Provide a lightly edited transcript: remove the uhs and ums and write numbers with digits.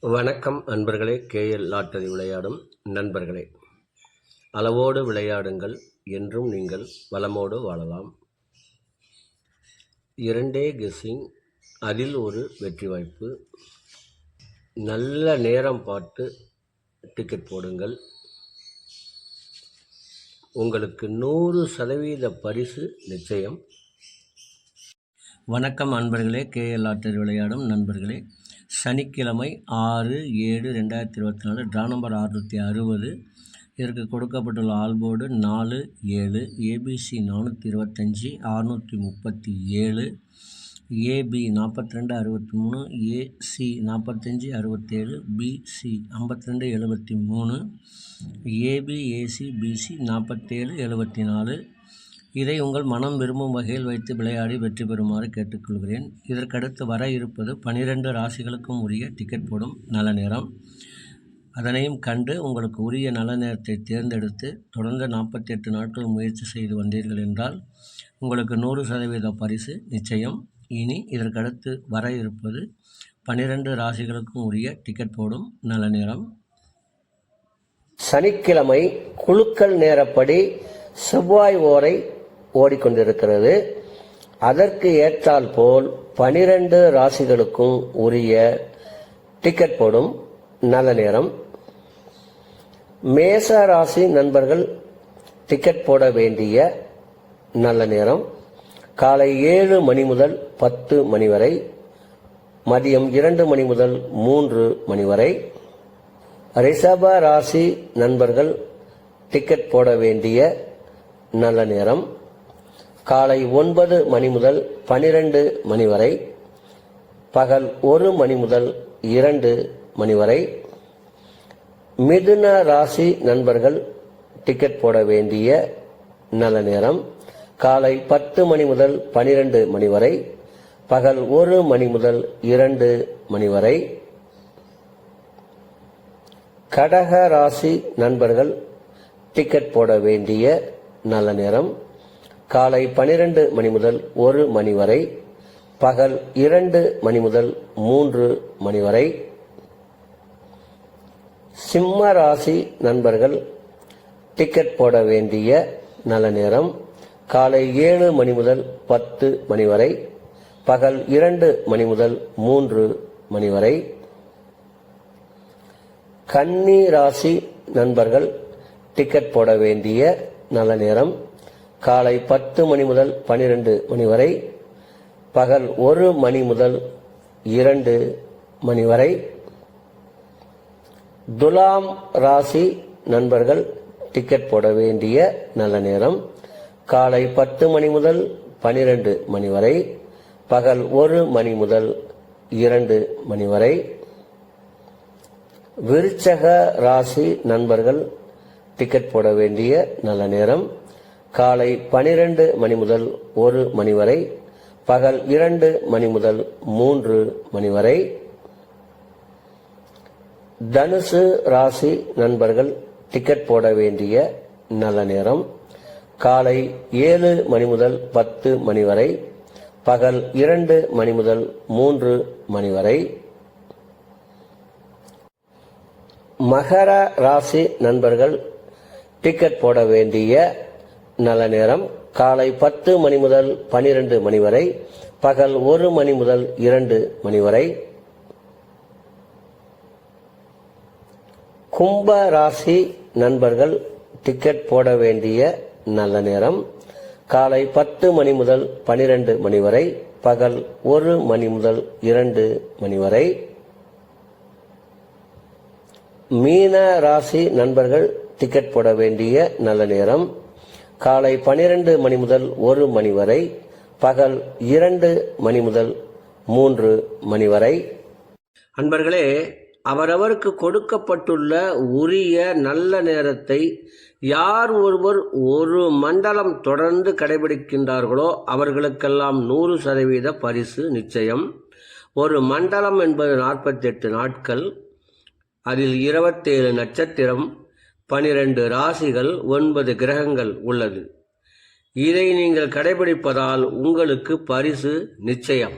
வணக்கம் அன்பர்களே. KL lottery விளையாடும் நண்பர்களே, அளவோடு விளையாடுங்கள், என்றும் நீங்கள் வளமோடு வாழலாம். 2 கெஸ்ஸிங், அதில் ஒரு வெற்றி வாய்ப்பு. நல்ல நேரம் பார்த்து டிக்கெட் போடுங்கள். உங்களுக்கு 100% பரிசு நிச்சயம். வணக்கம் அன்பர்களே. கேஎல் லாட்டரி விளையாடும் நண்பர்களே, சனிக்கிழமை 6/7/2024 ட்ரா நம்பர் 660. இதற்கு கொடுக்கப்பட்டுள்ள ஆல்போர்டு 4, 7, ABC 425, 637, AB 4263, AC 45 67, BC 52 73, AB AC BC 47 74. இதை உங்கள் மனம் விரும்பும் வகையில் வைத்து விளையாடி வெற்றி பெறுமாறு கேட்டுக்கொள்கிறேன். இதற்கடுத்து வர இருப்பது 12 ராசிகளுக்கும் உரிய டிக்கெட் போடும் நல்ல நேரம். அதனையும் கண்டு உங்களுக்கு உரிய நல்ல நேரத்தை தேர்ந்தெடுத்து தொடர்ந்து 48 நாட்கள் முயற்சி செய்து வந்தீர்கள் என்றால் உங்களுக்கு 100% பரிசு நிச்சயம். இனி இதற்கடுத்து வர இருப்பது 12 ராசிகளுக்கும் உரிய டிக்கெட் போடும் நல்ல நேரம். சனிக்கிழமை குலுக்கல் நேரப்படி செவ்வாய் ஓரை ஓடிக்கொண்டிருக்கிறது. அதற்கு ஏற்றால் போல் 12 ராசிகளுக்கும் உரிய டிக்கெட் போடும் நல்ல நேரம். மேச ராசி நண்பர்கள் டிக்கெட் போட வேண்டிய நல்ல நேரம் காலை 7 மணி முதல் 10 மணி வரை, மதியம் 2 மணி முதல் 3 மணி வரை. ரிஷப ராசி நண்பர்கள் டிக்கெட் போட வேண்டிய நல்ல நேரம் காலை 9 மணி முதல் 12 மணி வரை, பகல் 1 மணி முதல் 2 மணி வரை. மிதுன ராசி நண்பர்கள் டிக்கெட் போட வேண்டிய நல்ல நேரம் காலை 10 மணி முதல் 12 மணி வரை, பகல் 1 மணி முதல் 2 மணி வரை. கடக ராசி நண்பர்கள் டிக்கெட் போட வேண்டிய நல்ல நேரம் காலை 12 மணி முதல் 1 மணி வரை, பகல் 2 மணி முதல் 3 மணி வரை. சிம்ம ராசி நண்பர்கள் டிக்கெட் போட வேண்டிய நல்ல நேரம் காலை 7 மணி முதல் 10 மணி வரை, பகல் 2 மணி முதல் 3 மணி வரை. கன்னி ராசி நண்பர்கள் டிக்கெட் போட வேண்டிய நல்ல நேரம் காலை 10 மணி முதல் 12 மணி வரை, பகல் 1 மணி முதல் 2 மணி வரை. துலாம் ராசி நண்பர்கள் டிக்கெட் போட வேண்டிய நல்ல நேரம் காலை 10 மணி முதல் 12 மணி வரை, பகல் 1 மணி முதல் 2 மணி வரை. விருச்சக ராசி நண்பர்கள் டிக்கெட் போட வேண்டிய நல்ல நேரம் காலை 12 மணி முதல் 1 மணி வரை, பகல் 2 மணி முதல் 3 மணி வரை. தனுசு ராசி நண்பர்கள் டிக்கெட் போட வேண்டிய நல்ல நேரம் காலை 7 மணி முதல் 10 மணி வரை, பகல் 2 மணி முதல் 3 மணி வரை. மகர ராசி நண்பர்கள் டிக்கெட் போட வேண்டிய நல்ல நேரம் காலை 10 மணி முதல் 12 மணி வரை, பகல் 1 மணி முதல் 2 மணி வரை. கும்ப ராசி நண்பர்கள் டிக்கெட் போட வேண்டிய நல்ல நேரம் காலை 10 மணி முதல் 12 மணி வரை, பகல் 1 மணி முதல் 2 மணி வரை. மீன ராசி நண்பர்கள் டிக்கெட் போட வேண்டிய நல்ல நேரம் காலை 12 மணி முதல் 1 மணி வரை, பகல் 2 மணி முதல் 3 மணி வரை. அன்பர்களே, அவரவருக்கு கொடுக்கப்பட்டுள்ள உரிய நல்ல நேரத்தை யார் ஒருவர் ஒரு மண்டலம் தொடர்ந்து கடைபிடிக்கின்றார்களோ அவர்களுக்கெல்லாம் 100% பரிசு நிச்சயம். ஒரு மண்டலம் என்பது 48 நாட்கள். அதில் 27 நட்சத்திரம், 12 ராசிகள், 9 கிரகங்கள் உள்ளது. இதை நீங்கள் கடைபிடிப்பதால் உங்களுக்கு பரிசு நிச்சயம்.